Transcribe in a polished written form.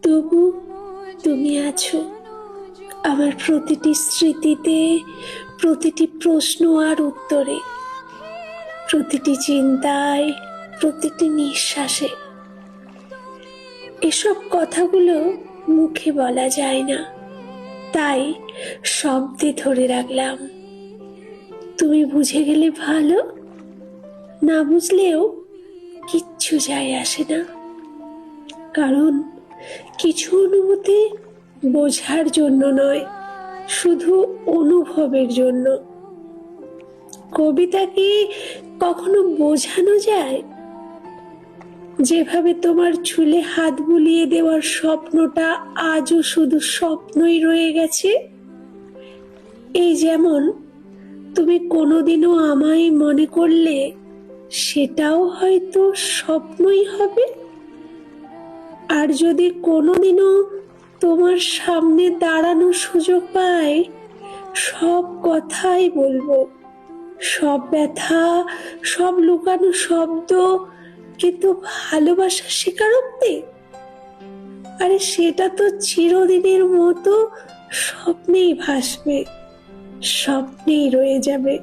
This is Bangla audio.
তবু তুমি আছো আমার প্রতিটি স্মৃতিতে, প্রতিটি প্রশ্ন আর উত্তরে, প্রতিটি চিন্তায়, প্রতিটি নিঃশ্বাসে। এসব কথাগুলো মুখে বলা যায় না, তাই শব্দে ধরে রাখলাম। তুমি বুঝে গেলে ভালো, না বুঝলেও কিচ্ছু যায় আসে না। কারণ কিছু অনুভূতি বোঝার জন্য নয়, শুধু অনুভবের জন্য। কবিতা কি কখনো বোঝানো যায়? যেভাবে তোমার চুলে হাত বুলিয়ে দেওয়ার স্বপ্নটা আজও শুধু স্বপ্নই রয়ে গেছে। এই যেমন তুমি কোনোদিনও আমায় মনে করলে, সেটাও হয়তো স্বপ্নই হবে। আর যদি কোনোদিনও তোমার সামনে দাঁড়ানোর সুযোগ পাই, সব কথাই বলবো, সব ব্যথা, সব লুকানো শব্দ, কিন্তু ভালোবাসার স্বীকারোক্তি। আরে সেটা তো চিরদিনের মতো স্বপ্নেই ভাসবে, স্বপ্নেই রয়ে যাবে।